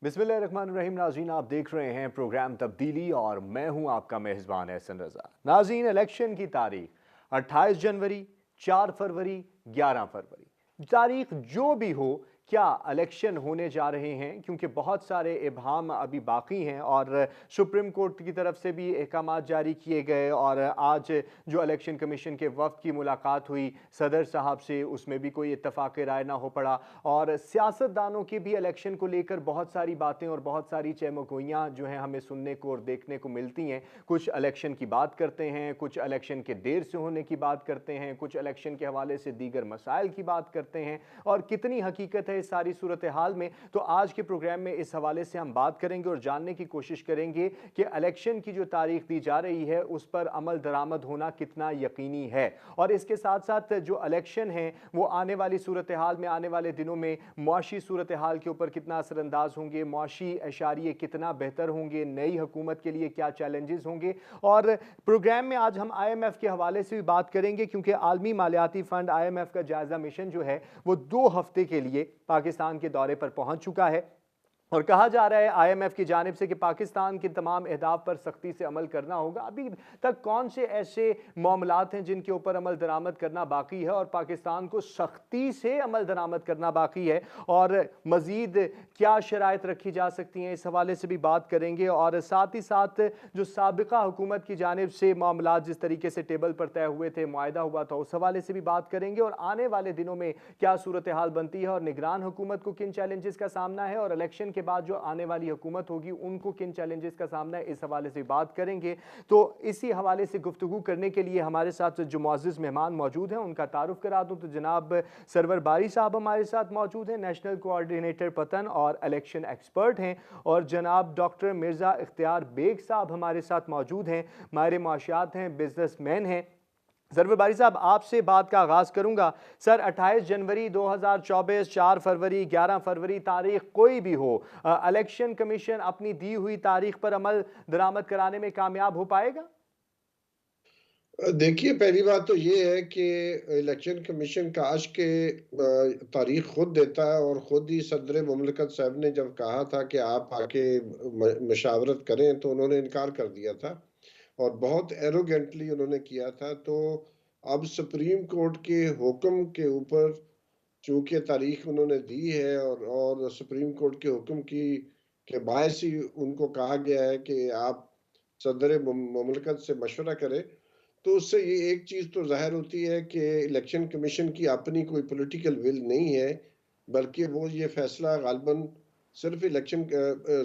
बिस्मिल्लाहिर्रहमानिर्रहीम। नाज़रीन, आप देख रहे हैं प्रोग्राम तब्दीली और मैं हूं आपका मेज़बान एहसन रज़ा। नाज़रीन, इलेक्शन की तारीख 28 जनवरी, 4 फरवरी, 11 फरवरी, तारीख जो भी हो, क्या इलेक्शन होने जा रहे हैं? क्योंकि बहुत सारे इब्हाम अभी बाकी हैं और सुप्रीम कोर्ट की तरफ से भी अहकामात जारी किए गए और आज जो इलेक्शन कमीशन के वफ़द की मुलाकात हुई सदर साहब से, उसमें भी कोई इत्तफाक राय ना हो पड़ा और सियासतदानों की भी इलेक्शन को लेकर बहुत सारी बातें और बहुत सारी चहमगोइयाँ जो हैं हमें सुनने को और देखने को मिलती हैं। कुछ इलेक्शन की बात करते हैं, कुछ इलेक्शन के देर से होने की बात करते हैं, कुछ इलेक्शन के हवाले से दीगर मसाइल की बात करते हैं और कितनी हकीकत है इस सारी सूरत हाल में। तो आज के प्रोग्राम में इस हवाले से हम बात करेंगे और जानने की कोशिश करेंगे कि इलेक्शन की जो तारीख दी जा रही है उस पर अमल दरामद होना कितना यकीनी है और इसके साथ साथ जो इलेक्शन है वो आने वाली सूरत हाल में, आने वाले दिनों में मुआशी सूरत हाल के ऊपर कितना असरअंदाज होंगे, मुआशी एशारिये कितना बेहतर होंगे, नई हुकूमत के लिए क्या चैलेंजेस होंगे। और प्रोग्राम में आज हम IMF के हवाले से भी बात करेंगे क्योंकि आलमी मालियाती फंड IMF का जायजा मिशन जो है वो 2 हफ्ते के लिए पाकिस्तान के दौरे पर पहुंच चुका है और कहा जा रहा है IMF की जानिब से कि पाकिस्तान के तमाम अहदाफ पर सख्ती से अमल करना होगा। अभी तक कौन से ऐसे मामलात हैं जिनके ऊपर अमल दरामद करना बाकी है और पाकिस्तान को सख्ती से अमल दरामद करना बाकी है और मज़ीद क्या शराइत रखी जा सकती हैं, इस हवाले से भी बात करेंगे। और साथ ही साथ जो साबिका हुकूमत की जानिब से मामलात जिस तरीके से टेबल पर तय हुए थे, मुआहिदा हुआ था, उस हवाले से भी बात करेंगे और आने वाले दिनों में क्या सूरत हाल बनती है और निगरान हुकूमत को किन चैलेंजेस का सामना है और इलेक्शन के बाद जो आने वाली हुकूमत होगी उनको किन चैलेंजेस का सामना है, इस हवाले से बात करेंगे। तो इसी हवाले से गुफ्तगू करने के लिए हमारे साथ जो मुअज़्ज़िज़ मेहमान मौजूद हैं उनका तारुफ करा दूं तो जनाब सरवर बारी साहब हमारे साथ मौजूद हैं, नेशनल कोऑर्डिनेटर पतन और इलेक्शन एक्सपर्ट हैं, और जनाब डॉक्टर मिर्ज़ा इख्तियार बेग साहब हमारे साथ मौजूद हैं, माहिर मुआशियात हैं, बिजनेसमैन हैं। सरवर बारी साहब, आपसे बात का आगाज़ करूंगा। सर, 28 जनवरी 2024, 4 फरवरी, 11 फरवरी, तारीख कोई भी हो, इलेक्शन कमीशन अपनी दी हुई तारीख पर अमल दरामद कराने में कामयाब हो पाएगा? देखिए, पहली बात तो ये है कि इलेक्शन कमीशन काश के तारीख खुद देता है और खुद ही सदर मुमलिकत साहब ने जब कहा था कि आप आके मशावरत करें तो उन्होंने इनकार कर दिया था और बहुत एरोगेंटली उन्होंने किया था। तो अब सुप्रीम कोर्ट के हुक्म के ऊपर चूंकि तारीख उन्होंने दी है और सुप्रीम कोर्ट के हुक्म की के बायस ही उनको कहा गया है कि आप सदर मुमलिकत से मशवरा करें, तो उससे ये एक चीज तो जाहिर होती है कि इलेक्शन कमीशन की अपनी कोई पॉलिटिकल विल नहीं है, बल्कि वो ये फैसला गालबन सिर्फ इलेक्शन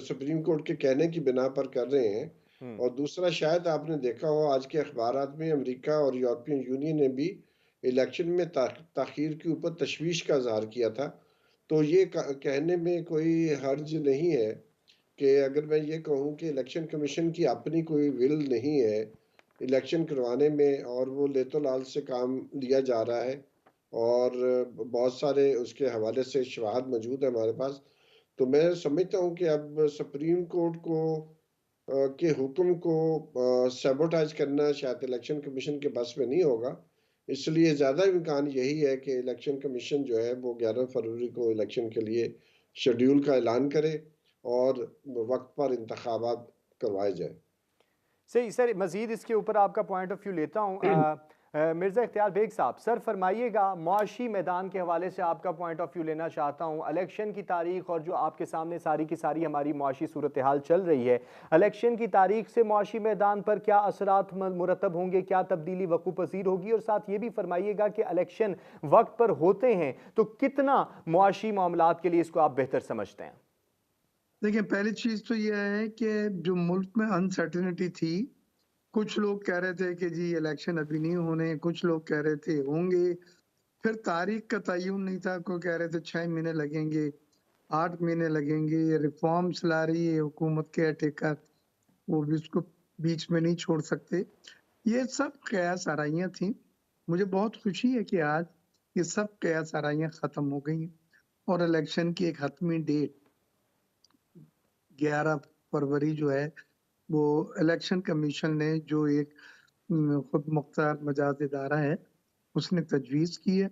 सुप्रीम कोर्ट के कहने की बिना पर कर रहे हैं। हम्म। और दूसरा, शायद आपने देखा हो आज के अखबारात में अमेरिका और यूरोपियन यूनियन ने भी इलेक्शन में ताखीर के ऊपर तशवीश का इजहार किया था। तो ये कहने में कोई हर्ज नहीं है कि अगर मैं ये कहूँ कि इलेक्शन कमीशन की अपनी कोई विल नहीं है इलेक्शन करवाने में और वो लेतोलाल से काम लिया जा रहा है और बहुत सारे उसके हवाले से शवाहद मौजूद है हमारे पास। तो मैं समझता हूँ कि अब सुप्रीम कोर्ट को के हुक्म को सैबोटाइज करना शायद इलेक्शन कमीशन के बस में नहीं होगा। इसलिए ज़्यादा इम्कान यही है कि इलेक्शन कमीशन जो है वो 11 फरवरी को इलेक्शन के लिए शेड्यूल का ऐलान करे और वक्त पर इंतखाबात करवाए जाए। सही सर, मजीद इसके ऊपर आपका पॉइंट ऑफ व्यू लेता हूँ। मिर्ज़ा इख्तियार बेग साहब, सर फरमाइएगा, मुआशी मैदान के हवाले से आपका पॉइंट ऑफ व्यू लेना चाहता हूँ। इलेक्शन की तारीख और जो आपके सामने सारी की सारी हमारी मुआशी सूरत हाल चल रही है, इलेक्शन की तारीख से मुआशी मैदान पर क्या असरात मुरतब होंगे, क्या तब्दीली वकू पजीर होगी, और साथ ये भी फरमाइएगा कि इलेक्शन वक्त पर होते हैं तो कितना मुआशी मामलात के लिए इसको आप बेहतर समझते हैं? देखिए, पहली चीज तो यह है कि जो मुल्क में अनसर्टेनिटी थी, कुछ लोग कह रहे थे कि जी इलेक्शन अभी नहीं होने, कुछ लोग कह रहे थे होंगे, फिर तारीख का तयन नहीं था, कोई कह रहे थे 6 महीने लगेंगे, 8 महीने लगेंगे, रिफॉर्म्स ला रही है हुकूमत के टेकर, वो भी उसको बीच में नहीं छोड़ सकते। ये सब कयास आराइयाँ थी। मुझे बहुत खुशी है कि आज ये सब कयास आराइयाँ खत्म हो गई हैं और इलेक्शन की एक हतमी डेट 11 फरवरी जो है, वो इलेक्शन कमीशन ने जो एक खुद मुख्तार मजाज इदारा है, उसने तजवीज़ की है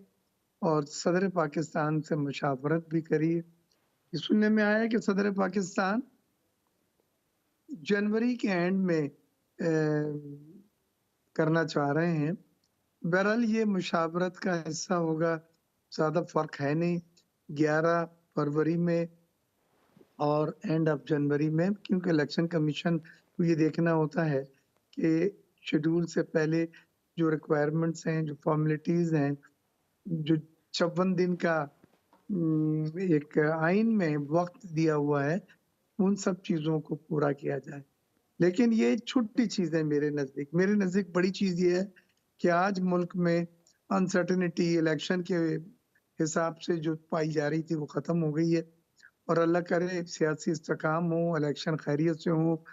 और सदर पाकिस्तान से मुशावरत भी करी है ये सुनने में आया है कि सदर पाकिस्तान जनवरी के एंड में करना चाह रहे हैं। बहरहाल ये मुशावरत का हिस्सा होगा, ज़्यादा फ़र्क है नहीं 11 फरवरी में और एंड ऑफ जनवरी में, क्योंकि इलेक्शन कमीशन को ये देखना होता है कि शेड्यूल से पहले जो रिक्वायरमेंट्स हैं, जो फॉर्मेलिटीज़ हैं, जो 56 दिन का एक आइन में वक़्त दिया हुआ है, उन सब चीज़ों को पूरा किया जाए। लेकिन ये छोटी चीज़ है मेरे नज़दीक। मेरे नज़दीक बड़ी चीज़ ये है कि आज मुल्क में अनसर्टेनिटी इलेक्शन के हिसाब से जो पाई जा रही थी वो ख़त्म हो गई है और अल्लाह करे सियासी इस्तेकाम हो, इलेक्शन खैरियत से हो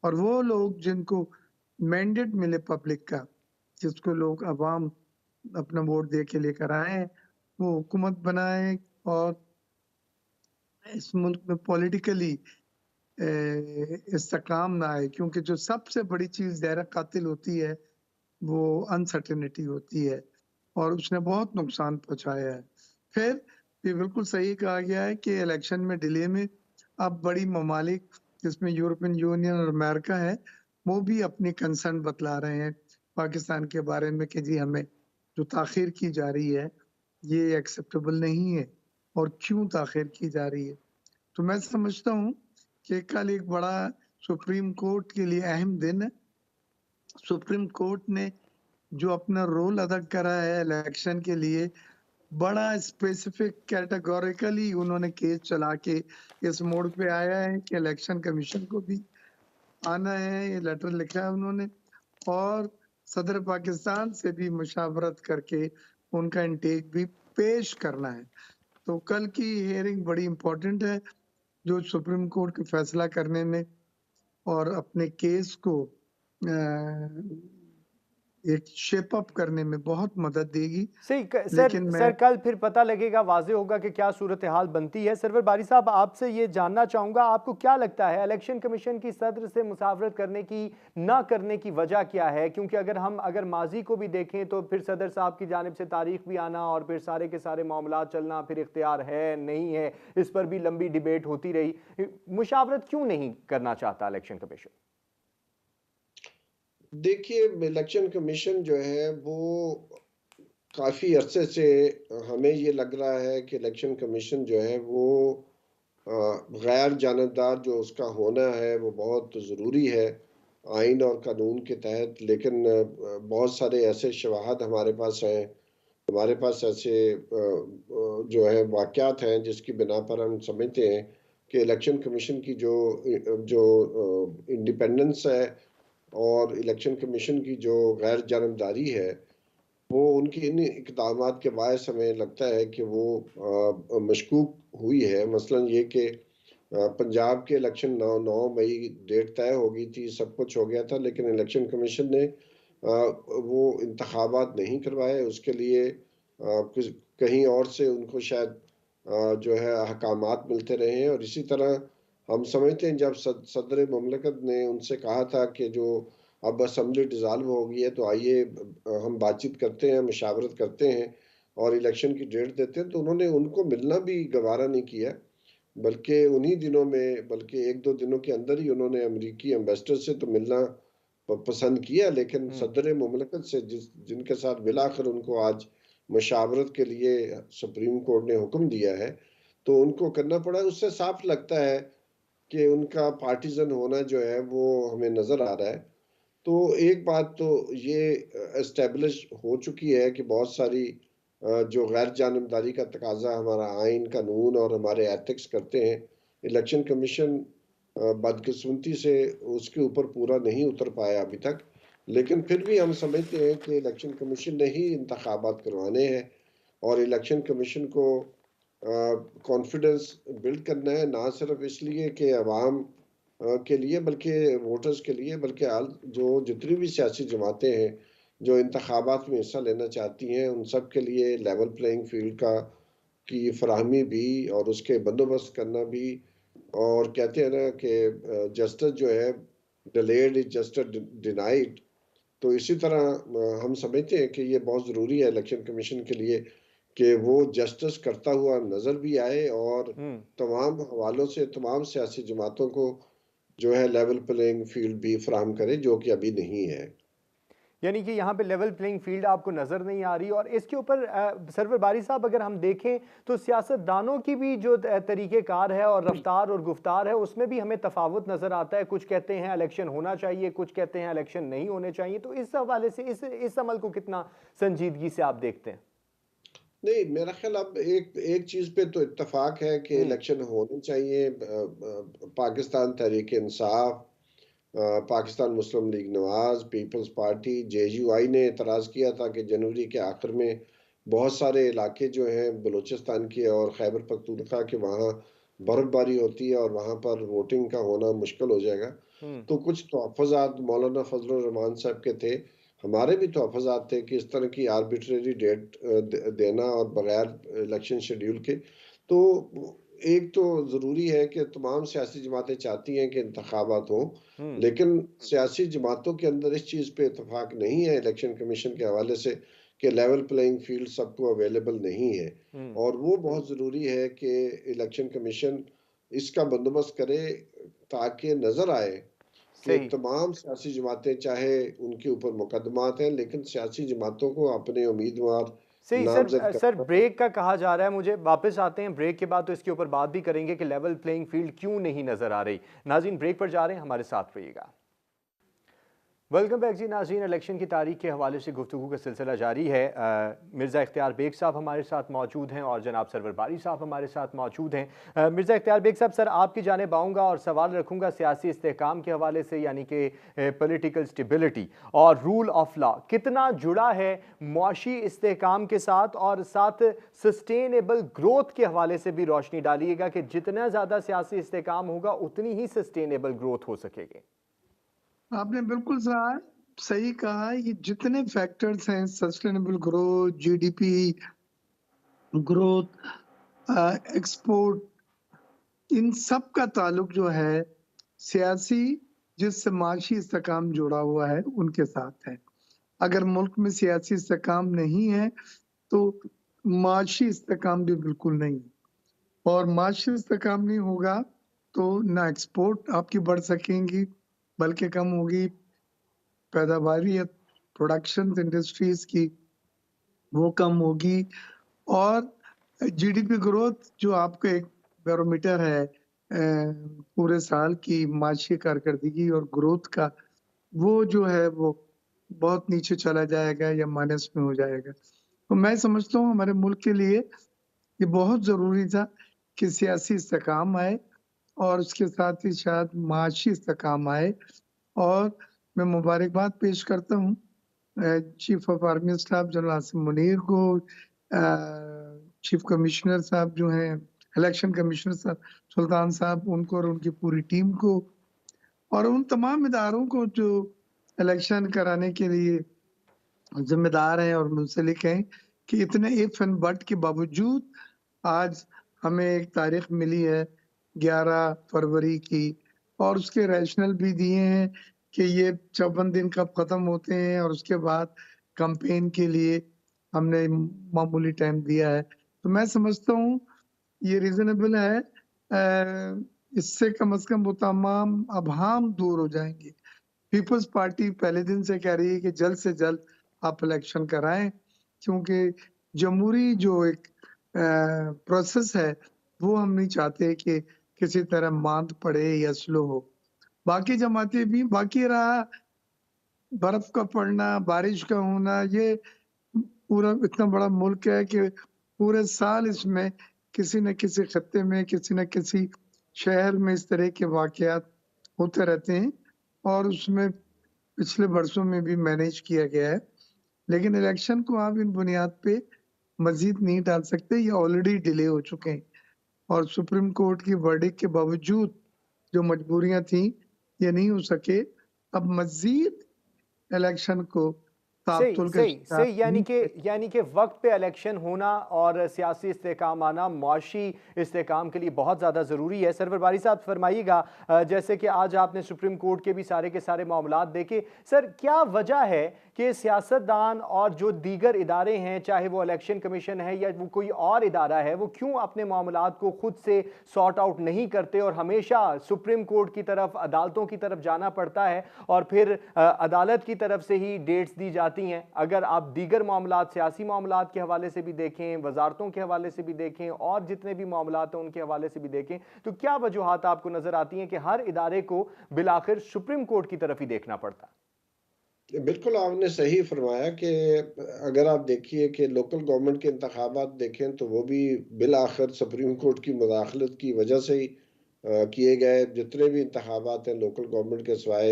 और वो लोग जिनको मैंडेट मिले पब्लिक का, जिसको लोग अवाम अपना वोट दे के लेकर आए, वो हुकूमत बनाए और इस मुल्क में पॉलिटिकली इस्तेकाम ना आए, क्योंकि जो सबसे बड़ी चीज़ ज़हर कातिल होती है वो अनसर्टेनिटी होती है और उसने बहुत नुकसान पहुंचाया है। फिर ये बिल्कुल सही कहा गया है कि इलेक्शन में डिले में अब बड़ी ममालिक जिसमें यूरोपियन यूनियन और अमेरिका है, वो भी अपनी कंसर्न बतला रहे हैं पाकिस्तान के बारे में कि जी हमें जो ताख़ीर की जा रही है ये एक्सेप्टेबल नहीं है और क्यों ताख़ीर की जा रही है। तो मैं समझता हूँ कि कल एक बड़ा सुप्रीम कोर्ट के लिए अहम दिन है। सुप्रीम कोर्ट ने जो अपना रोल अदा करा है इलेक्शन के लिए, बड़ा स्पेसिफिक कैटेगोरिकली उन्होंने केस चला के इस मोड़ पे आया है कि इलेक्शन कमीशन को भी आना है, ये लेटर लिखा है उन्होंने और सदर पाकिस्तान से भी मुशावरत करके उनका इंटेक भी पेश करना है। तो कल की हियरिंग बड़ी इम्पोर्टेंट है, जो सुप्रीम कोर्ट के फैसला करने में और अपने केस को एक शेप अप करने में बहुत मदद देगी। सही सर लेकिन मैं सर कल फिर पता लगेगा, वाज़ेह होगा कि क्या सूरत हाल बनती है। सरवर बारी साहब, आपसे ये जानना चाहूँगा, आपको क्या लगता है इलेक्शन कमीशन की सदर से मुसावरत करने की ना करने की वजह क्या है? क्योंकि अगर माजी को भी देखें तो फिर सदर साहब की जानिब से तारीख भी आना और फिर सारे के सारे मामला चलना, फिर इख्तियार है नहीं है, इस पर भी लंबी डिबेट होती रही। मुशावरत क्यों नहीं करना चाहता इलेक्शन कमीशन? देखिए, इलेक्शन कमीशन जो है वो काफ़ी अरसे से हमें ये लग रहा है कि इलेक्शन कमीशन जो है वो गैर जानबदार जो उसका होना है वो बहुत ज़रूरी है आइन और कानून के तहत। लेकिन बहुत सारे ऐसे शवाहद हमारे पास हैं, हमारे पास ऐसे जो है वाक़यात हैं जिसकी बिना पर हम समझते हैं कि इलेक्शन कमीशन की जो इंडिपेंडेंस है और इलेक्शन कमीशन की जो गैर जानबदारी है, वो उनकी इन इक़दामात के बायस हमें लगता है कि वो मशकूक हुई है। मसलन ये कि पंजाब के इलेक्शन 9 मई डेट तय हो गई थी, सब कुछ हो गया था, लेकिन इलेक्शन कमीशन ने वो इंतखाबात नहीं करवाए। उसके लिए कहीं और से उनको शायद जो है अहकामात मिलते रहे हैं। और इसी तरह हम समझते हैं जब सदर मुमलकत ने उनसे कहा था कि जो अब असम्बली डिज़ाल्व हो गई है तो आइए हम बातचीत करते हैं, मुशावरत करते हैं और इलेक्शन की डेट देते हैं, तो उन्होंने उनको मिलना भी गवारा नहीं किया, बल्कि उन्हीं दिनों में, बल्कि 1-2 दिनों के अंदर ही उन्होंने अमेरिकी एम्बेसडर से तो मिलना पसंद किया, लेकिन सदर मुमलकत से जिनके साथ बिलाखिर उनको आज मुशावरत के लिए सुप्रीम कोर्ट ने हुक्म दिया है, तो उनको करना पड़ा। उससे साफ लगता है कि उनका पार्टीजन होना जो है वो हमें नज़र आ रहा है। तो एक बात तो ये एस्टेब्लिश हो चुकी है कि बहुत सारी जो गैर जानबदारी का तकाजा हमारा आइन, कानून और हमारे एथिक्स करते हैं, इलेक्शन कमीशन बदकिस्मती से उसके ऊपर पूरा नहीं उतर पाया अभी तक। लेकिन फिर भी हम समझते हैं कि इलेक्शन कमीशन ने ही इंतखाबात करवाने हैं और इलेक्शन कमीशन को कॉन्फिडेंस बिल्ड करना है, ना सिर्फ इसलिए कि अवाम के लिए बल्कि वोटर्स के लिए, बल्कि जो जितनी भी सियासी जमातें हैं जो इंतखाबात में हिस्सा लेना चाहती हैं, उन सब के लिए लेवल प्लेइंग फील्ड की फराहमी भी और उसके बंदोबस्त करना भी। और कहते हैं ना कि जस्टिस जो है डिलेड इज जस्टिस डिनाइड, तो इसी तरह हम समझते हैं कि ये बहुत ज़रूरी है इलेक्शन कमीशन के लिए कि वो जस्टिस करता हुआ नजर भी आए और हम्म। तमाम हवालों से तमाम सियासी जमातों को जो है लेवल प्लेइंग फील्ड भी फराहम करे, जो कि अभी नहीं है। यानी कि यहाँ पे लेवल प्लेइंग फील्ड आपको नज़र नहीं आ रही। और इसके ऊपर सरवर बारी साहब, अगर हम देखें तो सियासतदानों की भी जो तरीक़ेकार है और रफ्तार और गुफ्तार है, उसमें भी हमें तफावत नज़र आता है। कुछ कहते हैं इलेक्शन होना चाहिए, कुछ कहते हैं इलेक्शन नहीं होने चाहिए। तो इस हवाले से इस अमल को कितना संजीदगी से आप देखते हैं? नहीं, मेरा ख्याल अब एक एक चीज पे तो इत्तेफाक है कि इलेक्शन होने चाहिए। Pakistan Tehreek Insaf, Pakistan Muslim league Nawaz, people's party, JUI ने एतराज़ किया था कि जनवरी के आखिर में बहुत सारे इलाके जो हैं बलूचिस्तान के और खैबर पख्तूनख्वा के, वहाँ बर्फबारी होती है और वहाँ पर वोटिंग का होना मुश्किल हो जाएगा। हम्म। तो कुछ तहफ़्फ़ुज़ात मौलाना फजल रहमान साहब के थे, हमारे भी तहफ़्फ़ुज़ात थे कि इस तरह की आर्बिट्रेरी डेट देना और बगैर इलेक्शन शेड्यूल के। तो एक तो ज़रूरी है कि तमाम सियासी जमातें चाहती हैं कि इंतखाबात हों, हम्म। लेकिन सियासी जमातों के अंदर इस चीज़ पे इत्तेफाक नहीं है इलेक्शन कमीशन के हवाले से कि लेवल प्लेइंग फील्ड सबको अवेलेबल नहीं है। हम्म। और वो बहुत ज़रूरी है कि इलेक्शन कमीशन इसका बंदोबस्त करे, ताकि नज़र आए कि सही। तमाम सियासी जमातें, चाहे उनके ऊपर मुकदमात हैं, लेकिन सियासी जमातों को अपने उम्मीदवार सही। नामजद सर करना है। ब्रेक का कहा जा रहा है, मुझे वापस आते हैं ब्रेक के बाद, तो इसके ऊपर बात भी करेंगे कि लेवल प्लेइंग फील्ड क्यों नहीं नजर आ रही। नाज़रीन, ब्रेक पर जा रहे हैं, हमारे साथ रहिएगा। वेलकम बैक जी नाज़रीन, इलेक्शन की तारीख के हवाले से गुफ्तगू का सिलसिला जारी है। मिर्ज़ा इख्तियार बेग साहब हमारे साथ मौजूद हैं और जनाब सरवर बारी साहब हमारे साथ मौजूद हैं। मिर्ज़ा इख्तियार बेग साहब, सर आपकी जानिब आऊँगा और सवाल रखूँगा सियासी इस्तेहकाम के हवाले से, यानी कि पॉलिटिकल स्टेबिलिटी और रूल ऑफ लॉ कितना जुड़ा है मुआशी इस्तेहकाम के साथ, और साथ सस्टेनेबल ग्रोथ के हवाले से भी रोशनी डालिएगा कि जितना ज़्यादा सियासी इस्तेहकाम होगा उतनी ही सस्टेनेबल ग्रोथ हो सकेगी। आपने बिल्कुल सही कहा है। ये जितने फैक्टर्स हैं, sustainable growth, GDP growth, export, इन सब का ताल्लुक जो है सियासी, जिससे माशी इस्तेकाम जुड़ा हुआ है, उनके साथ है। अगर मुल्क में सियासी इस्तेकाम नहीं है तो माशी इस्तेकाम भी बिल्कुल नहीं, और माशी इस्तेकाम नहीं होगा तो ना एक्सपोर्ट आपकी बढ़ सकेंगी बल्कि कम होगी। पैदावारी या प्रोडक्शन इंडस्ट्रीज की वो कम होगी। और जीडीपी ग्रोथ जो आपका एक बैरोमीटर है पूरे साल की माशी कारकर्दगी और ग्रोथ का, वो जो है वो बहुत नीचे चला जाएगा या माइनस में हो जाएगा। तो मैं समझता हूँ हमारे मुल्क के लिए ये बहुत ज़रूरी था कि सियासी इस्तेकाम आए और उसके साथ ही शायद माशी इस्तेकाम आए। और मैं मुबारकबाद पेश करता हूँ chief of army staff general Asim Munir को, चीफ कमिश्नर साहब जो हैं, इलेक्शन कमिश्नर साहब सुल्तान साहब, उनको और उनकी पूरी टीम को, और उन तमाम इदारों को जो इलेक्शन कराने के लिए जिम्मेदार हैं और मुंसलिक हैं, कि इतने इफ एंड बट के बावजूद आज हमें एक तारीख मिली है 11 फरवरी की, और उसके रैशनल भी दिए हैं कि ये 54 दिन कब खत्म होते हैं और उसके बाद कैंपेन के लिए हमने मामूली टाइम दिया है। तो मैं समझता हूँ ये रीजनेबल है। इससे कम से कम वो तमाम अभाम दूर हो जाएंगे। पीपल्स पार्टी पहले दिन से कह रही है कि जल्द से जल्द आप इलेक्शन कराएं, क्योंकि जमहूरी जो एक प्रोसेस है वो हम नहीं चाहते कि किसी तरह मांद पड़े या स्लो हो। बाकी जमातें भी, बाकी रहा बर्फ का पड़ना, बारिश का होना, ये पूरा इतना बड़ा मुल्क है कि पूरे साल इसमें किसी न किसी खत्ते में, किसी न किसी शहर में इस तरह के वाकयात होते रहते हैं, और उसमें पिछले वर्षों में भी मैनेज किया गया है। लेकिन इलेक्शन को आप इन बुनियाद पे मजीद नहीं डाल सकते, ये ऑलरेडी डिले हो चुके हैं। और सुप्रीम कोर्ट की वर्डिक्ट के बावजूद जो मजबूरियां थी, ये नहीं हो सके। अब मजीद इलेक्शन को सही तातुल का सही शिकार सही। नहीं यानी कि वक्त पे इलेक्शन होना और सियासी इस्तेहकाम आना मुआशी इस्तेहकाम के लिए बहुत ज़्यादा ज़रूरी है। सरवर बारी साहब फरमाइएगा, जैसे कि आज आपने सुप्रीम कोर्ट के भी सारे मामलात देखे, सर क्या वजह है कि सियासतदान और जो दीगर इदारे हैं, चाहे वो इलेक्शन कमीशन है या वो कोई और इदारा है, वो क्यों अपने मामलात को खुद से सॉर्ट आउट नहीं करते और हमेशा सुप्रीम कोर्ट की तरफ, अदालतों की तरफ जाना पड़ता है और फिर अदालत की तरफ से ही डेट्स दी जाती हैं। अगर आप दीगर मामलात, सियासी मामलात के हवाले से भी देखें, वजारतों के हवाले से भी देखें और जितने भी मामलात हैं उनके हवाले से भी देखें, तो क्या वजूहात आपको नजर आती हैं कि हर इदारे को बिलाखिर सुप्रीम कोर्ट की तरफ ही देखना पड़ता है? बिल्कुल आपने सही फरमाया कि अगर आप देखिए कि लोकल गवर्नमेंट के इंतखाबात देखें तो वो भी बिल आखिर सुप्रीम कोर्ट की मुदाखलत की वजह से ही किए गए। जितने भी इंतखाबात हैं लोकल गवर्नमेंट के सिवाय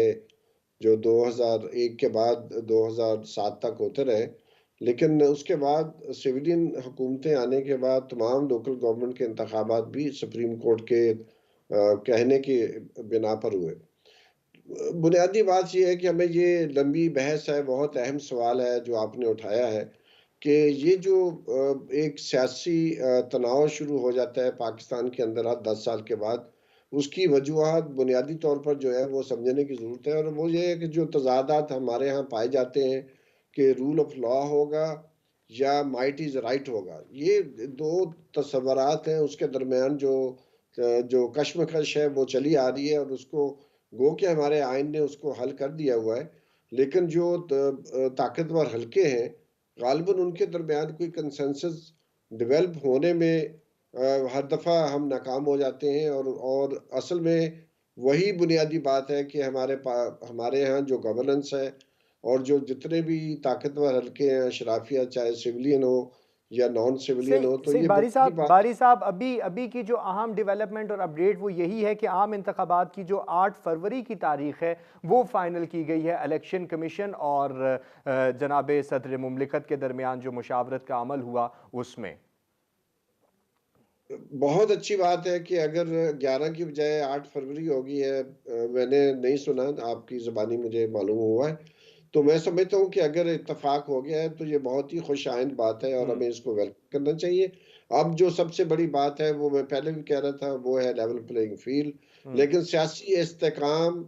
जो 2001 के बाद 2007 तक होते रहे, लेकिन उसके बाद सिविलियन हुकूमतें आने के बाद तमाम लोकल गवर्नमेंट के इंतखाबात भी सुप्रीम कोर्ट के कहने की बिना पर हुए। बुनियादी बात ये है कि हमें ये लंबी बहस है, बहुत अहम सवाल है जो आपने उठाया है कि ये जो एक सियासी तनाव शुरू हो जाता है पाकिस्तान के अंदर आज 10 साल के बाद, उसकी वजूहात बुनियादी तौर पर जो है वो समझने की ज़रूरत है। और वो ये है कि जो तज़ादात हमारे यहाँ पाए जाते हैं कि रूल ऑफ लॉ होगा या माइट इज़ राइट होगा, ये 2 तस्वुरात हैं, उसके दरमियान जो कशमकश है वो चली आ रही है और उसको गो कि हमारे आइन ने उसको हल कर दिया हुआ है। लेकिन जो ताकतवर हलके हैं, गालिबन उनके दरमियान कोई कंसेंसस डेवलप होने में हर दफ़ा हम नाकाम हो जाते हैं। और असल में वही बुनियादी बात है कि हमारे यहाँ जो गवर्नेंस है और जो जितने भी ताकतवर हलके हैं, अशराफिया चाहे सिविलियन हो या नॉन सिविलियन सही हो, तो सही ये बुनियादी बात बारी साहब, अभी अभी की जो अहम डेवलपमेंट और अपडेट वो यही है कि आम इंतखाबात की जो 8 फरवरी की तारीख है वो फाइनल की गई है। इलेक्शन कमीशन और जनाब सदर मुमलिकत के दरमियान जो मुशावरत का अमल हुआ उसमें। बहुत अच्छी बात है कि अगर 11 की बजाय 8 फरवरी हो गई है। मैंने नहीं सुना, आपकी ज़बानी मुझे मालूम हुआ है। तो मैं समझता हूँ कि अगर इत्तेफाक हो गया है तो ये बहुत ही खुशाइंद बात है और हमें इसको वेलकम करना चाहिए। अब जो सबसे बड़ी बात है वो मैं पहले भी कह रहा था, वो है लेवल प्लेइंग फील्ड। लेकिन सियासी इस्तेकाम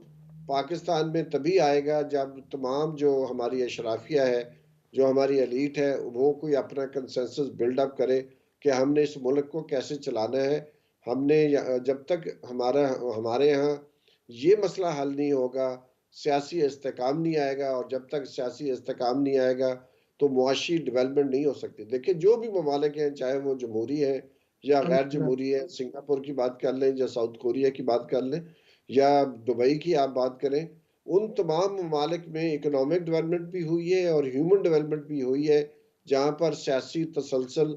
पाकिस्तान में तभी आएगा जब तमाम जो हमारी अशराफिया है, जो हमारी एलीट है, वो कोई अपना कंसेंसस बिल्डअप करे कि हमने इस मुल्क को कैसे चलाना है। जब तक हमारे यहाँ ये मसला हल नहीं होगा, सियासी इस्तेकाम नहीं आएगा, और जब तक सियासी इस्तेकाम नहीं आएगा तो मुआशी डेवलपमेंट नहीं हो सकती। देखिए जो भी ममालिक हैं, चाहे वो जमहूरी है या गैर जमहूरी है, सिंगापुर की बात कर लें या साउथ कोरिया की बात कर लें या दुबई की आप बात करें, उन तमाम ममालिक में इकोनॉमिक डेवलपमेंट भी हुई है और ह्यूमन डेवलपमेंट भी हुई है, जहाँ पर सियासी तसलसल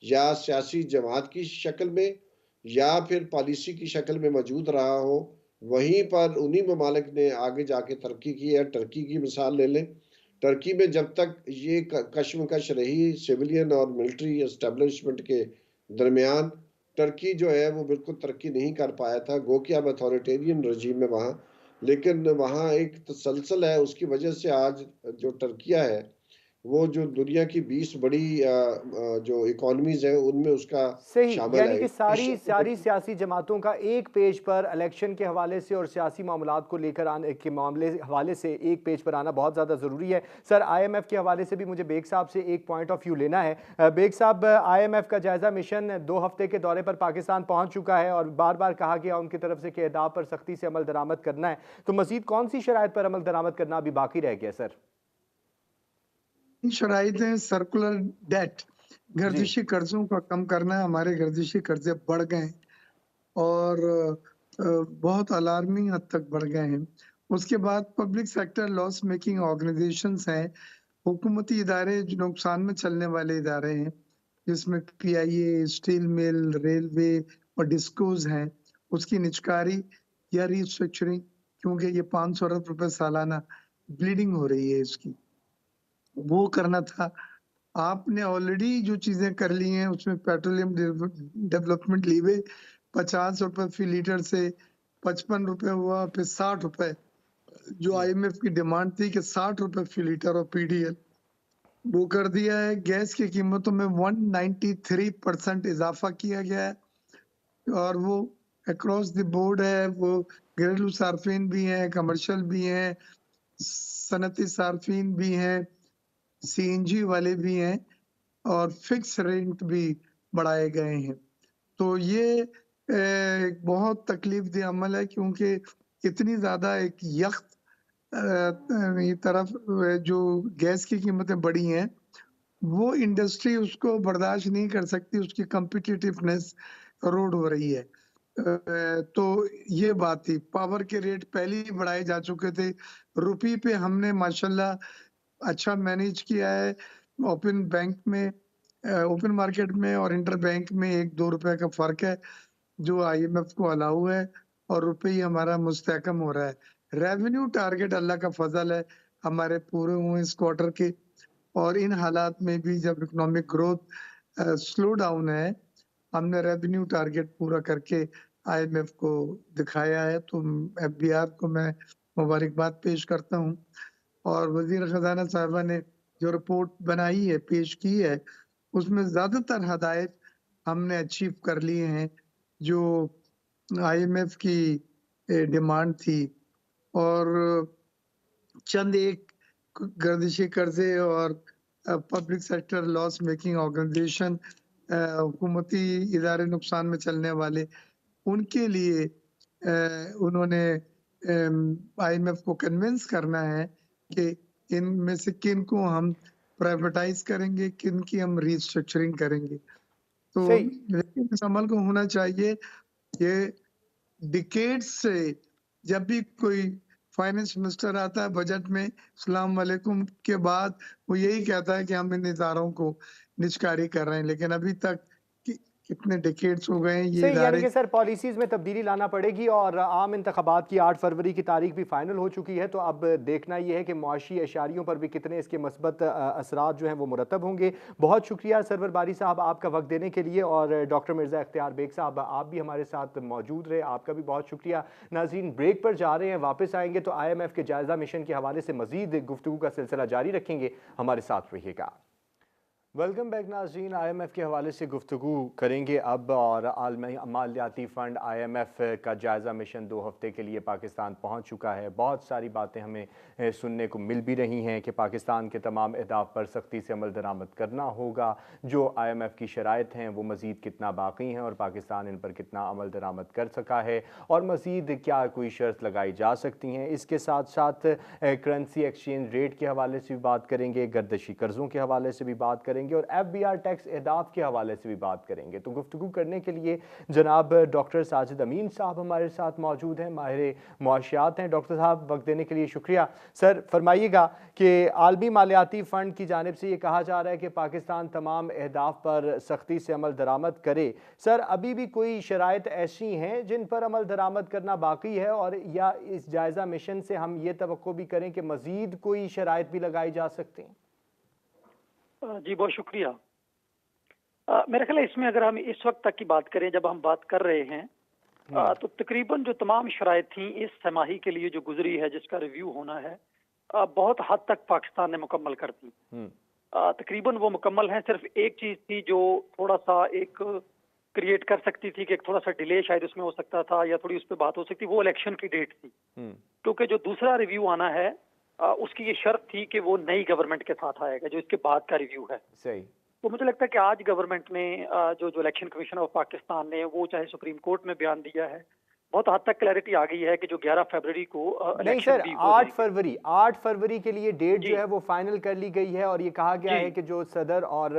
या सियासी जमात की शक्ल में या फिर पॉलिसी की शक्ल में मौजूद रहा हो। वहीं पर उन्हीं ममालिक ने आगे जाके तरक्की की है। टर्की की मिसाल ले लें। टर्की में जब तक ये कशमकश रही सिविलियन और मिलिट्री एस्टेब्लिशमेंट के दरमियान, टर्की जो है वो बिल्कुल तरक्की नहीं कर पाया था। गो कि अब अथॉरिटेरियन रजीम है वहाँ, लेकिन वहाँ एक तसलसल है। उसकी वजह से आज जो टर्किया है वो जो दुनिया की 20 बड़ी जो इकोनॉमीज है उनमें उसका सही, शामिल यानी है। कि सारी सारी सियासी जमातों का एक पेज पर इलेक्शन के हवाले से और सियासी मामलात को लेकर आने के मामले हवाले से एक पेज पर आना बहुत ज़्यादा ज़रूरी है। सर, आईएमएफ के हवाले से भी मुझे बेग साहब से एक पॉइंट ऑफ व्यू लेना है। बेग साहब, आईएमएफ का जायजा मिशन 2 हफ्ते के दौरे पर पाकिस्तान पहुंच चुका है और बार बार कहा गया उनकी तरफ से कि अहदाफ पर सख्ती से अमल दरामद करना है, तो मजीद कौन सी शराइत पर अमल दरामद करना अभी बाकी रह गया सर? शराइत है सर्कुलर डेट, जी। गर्दिशी कर्जों का कम करना है। हमारे गर्दिशी कर्जे बढ़ गए हैं और बहुत अलार्मिंग हद तक बढ़ गए हैं। उसके बाद public sector loss making organisations हैं, हुकूमती इदारे जो नुकसान में चलने वाले इदारे हैं, जिसमें पीआईए, स्टील मिल, रेलवे और डिस्कोज हैं, उसकी निचकारी या रिस्ट्रक्चरिंग, क्योंकि ये 500 अरब रुपए सालाना ब्लीडिंग हो रही है इसकी, वो करना था। आपने ऑलरेडी जो चीजें कर ली हैं उसमें पेट्रोलियम डेवलपमेंट लीवे 50 रुपए फी लीटर से 55 रुपए हुआ, फिर 60 रुपए जो आईएमएफ की डिमांड थी कि 60 रुपए फी लीटर और पीडीएल वो कर दिया है। गैस की कीमतों में 193% इजाफा किया गया है और वो अक्रॉस द बोर्ड है। वो घरेलू सार्फिन भी हैं, कमर्शियल भी हैं, सनती सार्फिन भी हैं, सीएनजी वाले भी हैं और फिक्स रेंट भी बढ़ाए गए हैं। तो ये एक बहुत तकलीफ दे अमल है, क्योंकि इतनी ज़्यादा एक यख़्त ये तरफ जो गैस की कीमतें बढ़ी हैं, वो इंडस्ट्री उसको बर्दाश्त नहीं कर सकती, उसकी कॉम्पिटिटिवनेस एरोड हो रही है। तो ये बात थी। पावर के रेट पहले ही बढ़ाए जा चुके थे। रुपये पे हमने माशाल्लाह अच्छा मैनेज किया है। ओपन बैंक में ओपन मार्केट में और इंटर बैंक में 1-2 रुपए का फ़र्क है, जो आईएमएफ को अलाउ है और रुपए ही हमारा मुस्तहकम हो रहा है। रेवेन्यू टारगेट अल्लाह का फ़ज़ल है, हमारे पूरे हुए इस क्वार्टर के, और इन हालात में भी जब इकोनॉमिक ग्रोथ स्लो डाउन है, हमने रेवेन्यू टारगेट पूरा करके आईएमएफ को दिखाया है। तो एफबीआर को मैं मुबारकबाद पेश करता हूँ। और वज़ीर ख़ज़ाना साहिबा ने जो रिपोर्ट बनाई है, पेश की है, उसमें ज़्यादातर हदायत हमने अचीव कर लिए हैं, जो आईएमएफ की डिमांड थी। और चंद एक गर्दिशी कर्जे और public sector loss making organisation, हुकूमती इदारे नुकसान में चलने वाले, उनके लिए उन्होंने आईएमएफ को कन्विंस करना है कि इनमें से किन को हम प्राइवेटाइज करेंगे, किन की हम रीस्ट्रक्चरिंग करेंगे। तो सही। लेकिन इस अमल को होना चाहिए। ये डिकेड्स से जब भी कोई फाइनेंस मिनिस्टर आता है बजट में सलाम वालेकुम के बाद, वो यही कहता है कि हम इन इदारों को निष्कारी कर रहे हैं, लेकिन अभी तक कितने डिकेड्स हो गए हैं ये सही, यानी इदारे। कि सर पॉलिसीज़ में तब्दीली लाना पड़ेगी और आम इंतखाबात की 8 फरवरी की तारीख भी फाइनल हो चुकी है। तो अब देखना ये है कि मुआशी एशारियों पर भी कितने इसके मस्बत असरात जो हैं वो मुरतब होंगे। बहुत शुक्रिया सरवर बारी साहब आपका वक्त देने के लिए, और डॉक्टर मिर्ज़ा इख्तियार बेग साहब आप भी हमारे साथ मौजूद रहे, आपका भी बहुत शुक्रिया। नाज़रीन ब्रेक पर जा रहे हैं, वापस आएंगे तो IMF के जायज़ा मिशन के हवाले से मज़ीद गुफ्तगू का सिलसिला जारी रखेंगे, हमारे साथ रहिएगा। वेलकम बैक नाज़रीन, IMF के हवाले से गुफ्तगू करेंगे अब, और आलमी मालियाती फ़ंड IMF का जायज़ा मिशन 2 हफ़्ते के लिए पाकिस्तान पहुंच चुका है। बहुत सारी बातें हमें सुनने को मिल भी रही हैं कि पाकिस्तान के तमाम अहदाफ पर सख्ती से अमल दरामद करना होगा। जो IMF की शराइत हैं वो मज़ीद कितना बाकी हैं और पाकिस्तान इन पर कितना अमल दरामद कर सका है, और मज़ीद क्या कोई शर्त लगाई जा सकती हैं। इसके साथ साथ करेंसी एक्सचेंज रेट के हवाले से भी बात करेंगे, गर्दशी कर्ज़ों के हवाले से भी बात करेंगे, और FBR टैक्स अहदाफ के हवाले से भी बात करेंगे। तो गुफ्तगू करने के लिए जनाब डॉक्टर साजिद अमीन साहब हमारे साथ मौजूद हैं, माहिर मुआशियात हैं। डॉक्टर साहब वक्त देने के लिए शुक्रिया। सर फरमाइएगा कि आलमी मालियाती फ़ंड की जानिब से ये कहा जा रहा है कि पाकिस्तान तमाम अहदाफ पर सख्ती से अमल दरामद करे। सर अभी भी कोई शराइत ऐसी हैं जिन पर अमल दरामद करना बाकी है, और या इस जायज़ा मिशन से हम ये तवक्को भी करें कि मज़ीद कोई शराइत भी लगाई जा सकती हैं? जी बहुत शुक्रिया। मेरा ख्याल है इसमें अगर हम इस वक्त तक की बात करें, जब हम बात कर रहे हैं, तो तकरीबन जो तमाम शराइत थी इस तिमाही के लिए जो गुजरी है, जिसका रिव्यू होना है, बहुत हद तक पाकिस्तान ने मुकम्मल कर दी। तकरीबन वो मुकम्मल हैं। सिर्फ एक चीज थी जो थोड़ा सा एक क्रिएट कर सकती थी कि एक थोड़ा सा डिले शायद उसमें हो सकता था, या थोड़ी उस पर बात हो सकती, वो इलेक्शन की डेट थी। क्योंकि जो दूसरा रिव्यू आना है उसकी ये शर्त थी कि वो नई गवर्नमेंट के साथ आएगा, जो इसके बाद का रिव्यू है। सही। तो मुझे लगता है कि आज गवर्नमेंट ने जो इलेक्शन कमीशन ऑफ पाकिस्तान ने वो चाहे सुप्रीम कोर्ट में बयान दिया है, बहुत हद तक क्लैरिटी आ गई है कि जो 11 फरवरी को नहीं सर, 8 फरवरी के लिए डेट जो है वो फाइनल कर ली गई है, और ये कहा गया है कि जो सदर और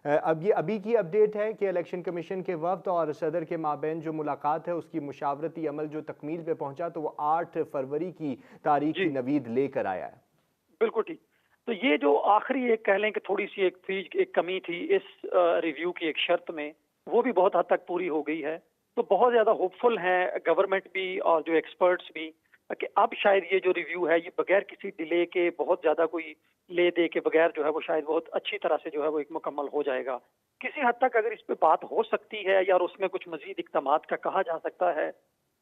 अब ये अभी की अपडेट है कि इलेक्शन कमीशन के वक्त और सदर के माबैन जो मुलाकात है उसकी मुशावरती अमल जो तकमील पे पहुंचा, तो वो 8 फरवरी की तारीख की नवीद लेकर आया है। बिल्कुल ठीक। तो ये जो आखिरी एक कह लें कि थोड़ी सी एक कमी थी इस रिव्यू की एक शर्त में, वो भी बहुत हद तक पूरी हो गई है। तो बहुत ज्यादा होपफुल हैं गवर्नमेंट भी और जो एक्सपर्ट्स भी कि अब शायद ये जो रिव्यू है ये बगैर किसी डिले के, बहुत ज्यादा कोई ले दे के बगैर जो है वो शायद बहुत अच्छी तरह से जो है वो एक मुकम्मल हो जाएगा। किसी हद तक अगर इस पे बात हो सकती है या उसमें कुछ मजीद इक़दामात का कहा जा सकता है,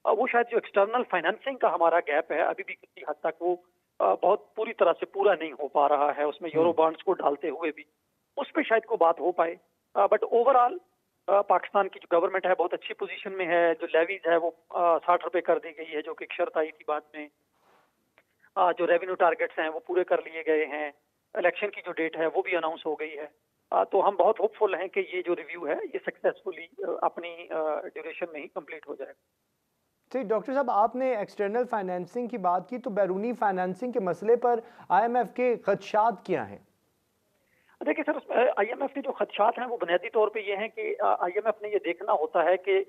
वो शायद जो एक्सटर्नल फाइनेंसिंग का हमारा गैप है अभी भी किसी हद तक वो बहुत पूरी तरह से पूरा नहीं हो पा रहा है, उसमें यूरो बॉन्ड्स को डालते हुए भी उस पर शायद को बात हो पाए। बट ओवरऑल पाकिस्तान की जो गवर्नमेंट है बहुत अच्छी पोजीशन में है। जो लेवीज है वो 60 रुपए कर दी गई है, जो कि एक शर्त आई थी बाद में। जो रेवेन्यू टारगेट्स हैं वो पूरे कर लिए गए हैं, इलेक्शन की जो डेट है वो भी अनाउंस हो गई है। तो हम बहुत होपफुल हैं कि ये जो रिव्यू है ये सक्सेसफुली अपनी ड्यूरेशन में ही कंप्लीट हो जाएगा। ठीक, डॉक्टर साहब आपने एक्सटर्नल फाइनेंसिंग की बात की, तो बैरूनी फाइनेंसिंग के मसले पर आईएमएफ के खदशात क्या हैं? देखिए सर, उसमें आईएमएफ के जो खदशात हैं वो बुनियादी तौर पे ये हैं कि आईएमएफ ने ये देखना होता है कि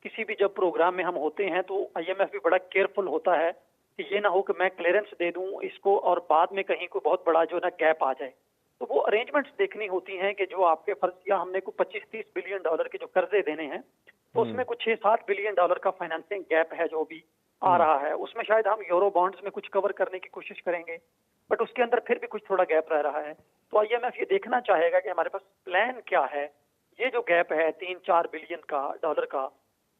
किसी भी जब प्रोग्राम में हम होते हैं तो आईएमएफ भी बड़ा केयरफुल होता है कि ये ना हो कि मैं क्लियरेंस दे दूं इसको और बाद में कहीं कोई बहुत बड़ा जो ना गैप आ जाए। तो वो अरेंजमेंट्स देखनी होती हैं कि जो आपके फर्ज या हमने को 25-30 बिलियन डॉलर के जो कर्जे देने हैं तो उसमें कुछ 6-7 बिलियन डॉलर का फाइनेंसिंग गैप है जो भी आ रहा है। उसमें शायद हम यूरो बॉन्ड्स में कुछ कवर करने की कोशिश करेंगे, बट उसके अंदर फिर भी कुछ थोड़ा गैप रह रहा है। तो आईएमएफ ये देखना चाहेगा कि हमारे पास प्लान क्या है, ये जो गैप है 3-4 बिलियन का डॉलर का,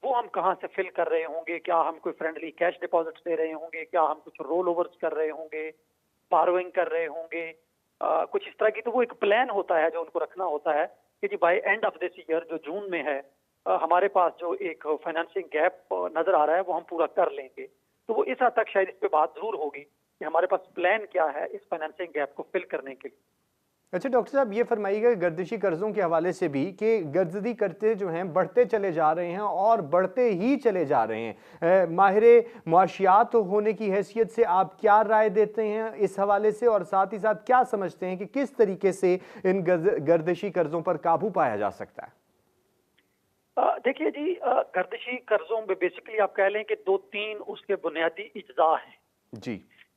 वो हम कहाँ से फिल कर रहे होंगे। क्या हम कोई फ्रेंडली कैश डिपॉजिट्स दे रहे होंगे, क्या हम कुछ रोल ओवर्स कर रहे होंगे, बारोइंग कर रहे होंगे, कुछ इस तरह की। तो वो एक प्लान होता है जो उनको रखना होता है कि जी by end of this year जो जून में है हमारे पास जो एक फाइनेंसिंग गैप नजर आ रहा है वो हम पूरा कर लेंगे। तो वो इस हद तक शायद इस पे बात जरूर होगी कि हमारे पास प्लान क्या है इस फाइनेंसिंग गैप को फिल करने के लिए। अच्छा डॉक्टर साहब, ये फरमाइएगा गर्दिशी कर्जों के हवाले से भी कि गर्ददी करते जो हैं बढ़ते चले जा रहे हैं और बढ़ते ही चले जा रहे हैं। माहिर मुआशियात होने की हैसियत से आप क्या राय देते हैं इस हवाले से, और साथ ही साथ क्या समझते हैं कि किस तरीके से इन गर्दिशी कर्जों पर काबू पाया जा सकता है? देखिए जी, गर्दिशी कर्जों में बेसिकली आप कह लें कि 2-3 उसके बुनियादी इज्जा हैं जी।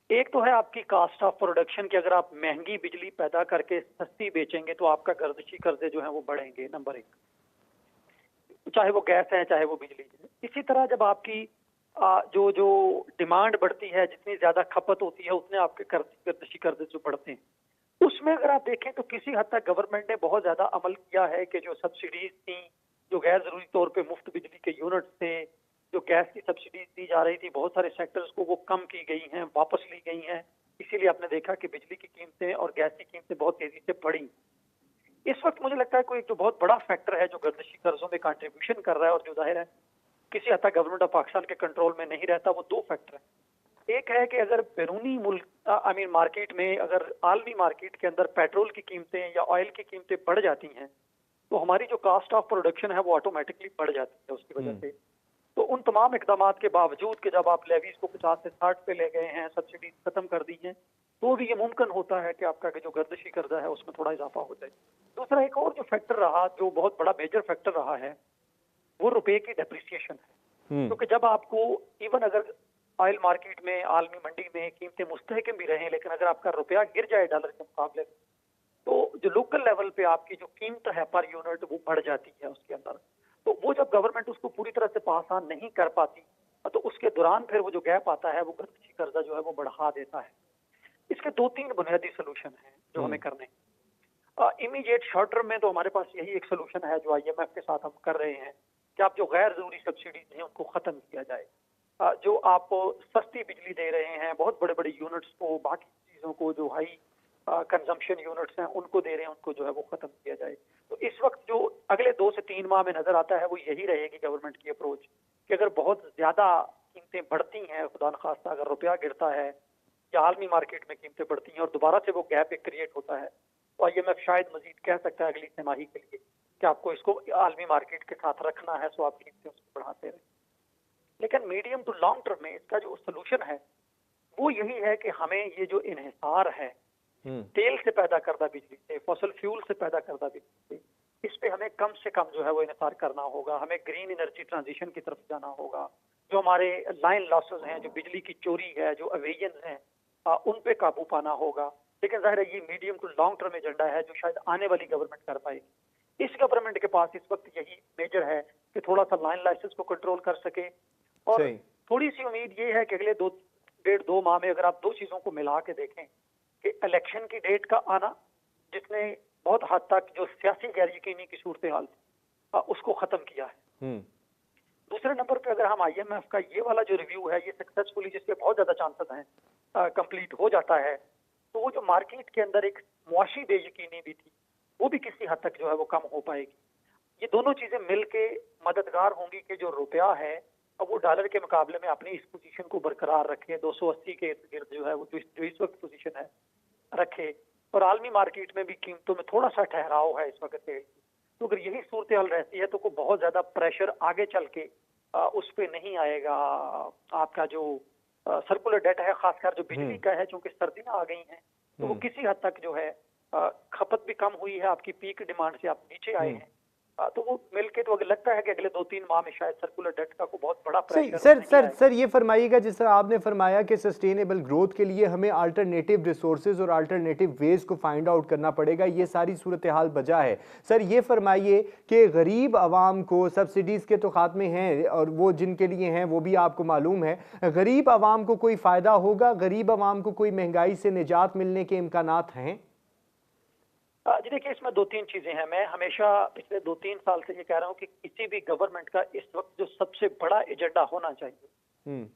एक तो है आपकी कास्ट ऑफ प्रोडक्शन की, अगर आप महंगी बिजली पैदा करके सस्ती बेचेंगे तो आपका गर्दिशी कर्जे जो है वो बढ़ेंगे, नंबर 1, चाहे वो गैस है चाहे वो बिजली है। इसी तरह जब आपकी जो जो डिमांड बढ़ती है, जितनी ज्यादा खपत होती है उतने आपके गर्दिशी कर्जे जो बढ़ते हैं। उसमें अगर आप देखें तो किसी हद तक गवर्नमेंट ने बहुत ज्यादा अमल किया है कि जो सब्सिडीज थी, जो गैर जरूरी तौर पे मुफ्त बिजली के यूनिट थे, जो गैस की सब्सिडीज दी जा रही थी, बहुत सारे सेक्टर्स को वो कम की गई हैं, वापस ली गई हैं। इसीलिए आपने देखा कि बिजली की कीमतें और गैस की कीमतें बहुत तेजी से बढ़ी। इस वक्त मुझे लगता है कोई जो बहुत बड़ा फैक्टर है जो गर्दिशी कर्जों में कंट्रीब्यूशन कर रहा है और जो जाहिर है किसी हद तक गवर्नमेंट ऑफ पाकिस्तान के कंट्रोल में नहीं रहता, वो 2 फैक्टर है। एक है कि अगर बैरूनी मुल्क मार्केट में, अगर आलमी मार्केट के अंदर पेट्रोल की कीमतें या ऑयल की कीमतें बढ़ जाती हैं तो हमारी जो कास्ट ऑफ प्रोडक्शन है वो ऑटोमेटिकली बढ़ जाती है उसकी वजह से। तो उन तमाम इकदाम के बावजूद कि जब आप लेवीज को 50 से 60 पे ले गए हैं, सब्सिडी खत्म कर दी है, तो भी ये मुमकिन होता है कि आपका जो गर्दिशी कर्जा है उसमें थोड़ा इजाफा हो जाए। दूसरा एक और जो फैक्टर रहा, जो बहुत बड़ा मेजर फैक्टर रहा है, वो रुपए की डेप्रिसिएशन है। क्योंकि जब आपको इवन अगर ऑयल मार्केट में, आलमी मंडी में कीमतें मुस्तहकम भी रहें, लेकिन अगर आपका रुपया गिर जाए डॉलर के मुकाबले तो जो लोकल लेवल पे आपकी जो कीमत है पर यूनिट वो बढ़ जाती है उसके अंदर। तो वो जब गवर्नमेंट उसको पूरी तरह से पास ऑन नहीं कर पाती तो उसके दौरान फिर वो जो गैप आता है वो गर्दिशी कर्जा जो है वो बढ़ा देता है। इसके 2-3 बुनियादी सोल्यूशन हैं जो हमें करने हैं। इमीडिएट शॉर्ट टर्म में तो हमारे पास यही एक सोल्यूशन है जो आईएमएफ के साथ हम कर रहे हैं कि आप जो गैर जरूरी सब्सिडीज हैं उनको खत्म किया जाए। जो आप सस्ती बिजली दे रहे हैं बहुत बड़े बड़े यूनिट्स को, बाकी चीजों को जो हाई कंजम्पशन यूनिट्स हैं उनको दे रहे हैं, उनको जो है वो खत्म किया जाए। तो इस वक्त जो अगले 2 से 3 माह में नजर आता है वो यही रहेगी गवर्नमेंट की अप्रोच कि अगर बहुत ज्यादा कीमतें बढ़ती हैं, खुदा न खास्ता अगर रुपया गिरता है या आलमी मार्केट में कीमतें बढ़ती हैं और दोबारा से वो गैप एक क्रिएट होता है, तो आईएमएफ शायद मजीद कह सकता है अगली तिमाही के लिए कि आपको इसको आलमी मार्केट के साथ रखना है, सो आप कीमतें उसको बढ़ाते रहें। लेकिन मीडियम टू लॉन्ग टर्म में इसका जो सोल्यूशन है वो यही है कि हमें ये जो इन्हिसार है तेल से पैदा करदा बिजली से, फॉसल फ्यूल से पैदा करदा बिजली से, इस पे हमें कम से कम जो है वो इन्हिसार करना होगा। हमें ग्रीन एनर्जी ट्रांजिशन की तरफ जाना होगा। जो हमारे लाइन लॉसेस हैं, जो बिजली की चोरी है, जो अवेजन है, उन पे काबू पाना होगा। लेकिन जाहिर है ये medium to long term agenda है जो शायद आने वाली गवर्नमेंट कर पाएगी। इस गवर्नमेंट के पास इस वक्त यही मेजर है कि थोड़ा सा लाइन लाइसेंस को कंट्रोल कर सके। और थोड़ी सी उम्मीद ये है कि अगले 1.5-2 माह में अगर आप 2 चीजों को मिला के देखें कि इलेक्शन की डेट का आना, जिसने बहुत हद तक जो सियासी गैर यकीनी की सूरत हाल थी उसको खत्म किया है। दूसरे नंबर पे अगर हम आईएमएफ का ये वाला जो रिव्यू है ये सक्सेसफुली, जिसके बहुत ज्यादा चांसेस हैं कंप्लीट हो जाता है, तो वो जो मार्केट के अंदर एक मुआशी बेयकीनी भी थी वो भी किसी हद तक जो है वो कम हो पाएगी। ये दोनों चीजें मिलके मददगार होंगी कि जो रुपया है अब वो डॉलर के मुकाबले में अपनी इस पोजीशन को बरकरार रखे, 280 के इर्द गिर्द जो है वो जो इस वक्त पोजीशन है रखे, और आलमी मार्केट में भी कीमतों में थोड़ा सा ठहराव है इस वक्त तेल की। तो अगर यही सूरत हाल रहती है तो कोई बहुत ज्यादा प्रेशर आगे चल के उस पे नहीं आएगा। आपका जो सर्कुलर डेट है, खासकर जो बिजली का है, चूंकि सर्दियां आ गई हैं तो वो किसी हद तक जो है खपत भी कम हुई है, आपकी पीक डिमांड से आप नीचे आए हैं। तो वो मिलके तो लगता है कि अगले 2-3 माह में शायद सर्कुलर डेट का कोई बहुत बड़ा सही। प्रेशर सर ये फरमाइएगा, जिस तरह आपने फरमाया कि सस्टेनेबल ग्रोथ के लिए हमें अल्टरनेटिव रिसोर्सेज और अल्टरनेटिव वेज को फाइंड आउट करना पड़ेगा, ये सारी सूरत हाल बजा है। सर ये फरमाइए कि गरीब आवाम को सब्सिडीज़ के तो खात्मे हैं और वो जिनके लिए हैं वो भी आपको मालूम है, गरीब आवाम को कोई फ़ायदा होगा? गरीब आवाम को कोई महंगाई से निजात मिलने के इम्कानात हैं? जी देखिए, इसमें 2-3 चीजें हैं। मैं हमेशा पिछले 2-3 साल से ये कह रहा हूँ कि किसी भी गवर्नमेंट का इस वक्त जो सबसे बड़ा एजेंडा होना चाहिए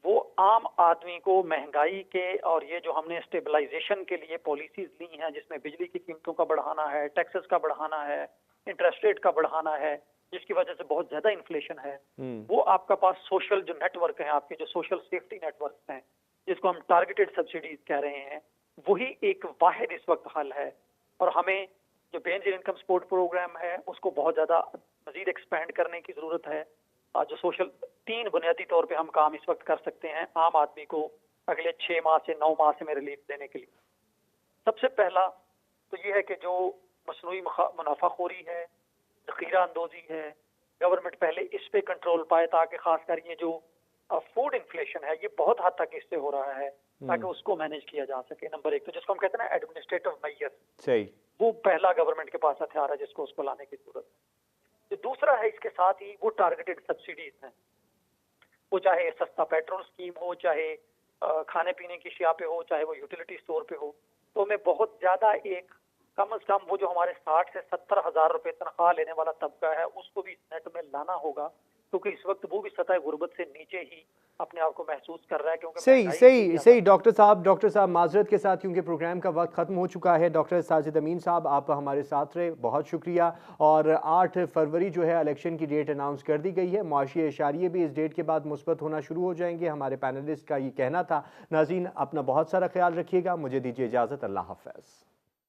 वो आम आदमी को महंगाई के और ये जो हमने स्टेबलाइजेशन के लिए पॉलिसीज ली हैं, जिसमें बिजली की कीमतों का बढ़ाना है, टैक्सेस का बढ़ाना है, इंटरेस्ट रेट का बढ़ाना है, जिसकी वजह से बहुत ज्यादा इन्फ्लेशन है, वो आपका पास सोशल जो नेटवर्क है, आपके जो सोशल सेफ्टी नेटवर्क हैं, जिसको हम टारगेटेड सब्सिडीज कह रहे हैं, वही एक वाहिद इस वक्त हल है। और हमें जो बेसिक इनकम सपोर्ट प्रोग्राम है उसको बहुत ज्यादा मजीद एक्सपेंड करने की जरूरत है। जो सोशल 3 बुनियादी तौर पे हम काम इस वक्त कर सकते हैं आम आदमी को अगले 6 माह से 9 माह से में रिलीफ देने के लिए। सबसे पहला तो ये है कि जो मसनूई मुनाफाखोरी है, ज़ख़ीरा अंदोजी है, गवर्नमेंट पहले इस पे कंट्रोल पाए ताकि खासकर ये जो फूड इन्फ्लेशन है ये बहुत हद तक इससे हो रहा है, ताकि उसको मैनेज किया जा सके। नंबर 1 तो जिसको हम कहते हैं ना एडमिनिस्ट्रेटिव मेजर, सही, वो पहला गवर्नमेंट के पास हथियार है जिसको उसको लाने की जरूरत है। जो दूसरा है इसके साथ ही वो टारगेटेड सब्सिडीज हैं, वो चाहे सस्ता पेट्रोल स्कीम हो, चाहे खाने पीने की शिया पे हो, चाहे वो यूटिलिटी स्टोर पे हो। तो हमें बहुत ज्यादा एक कम से कम वो जो हमारे 60 से 70 हजार रुपए तनख्वाह लेने वाला तबका है उसको भी इस नेट में लाना होगा, क्योंकि इस वक्त वो भी सतह गुर्बत से नीचे ही अपने आप को महसूस कर रहा है। क्योंकि सही डॉक्टर साहब माजरत के साथ, क्योंकि प्रोग्राम का वक्त ख़त्म हो चुका है। डॉक्टर साजिद अमीन साहब, आप हमारे साथ रहे, बहुत शुक्रिया। और 8 फरवरी जो है इलेक्शन की डेट अनाउंस कर दी गई है। मुआशी इशारिये भी इस डेट के बाद मुस्बत होना शुरू हो जाएंगे, हमारे पैनलिस्ट का ये कहना था। नाज़रीन, अपना बहुत सारा ख्याल रखिएगा, मुझे दीजिए इजाज़त, अल्लाह हाफ़िज़।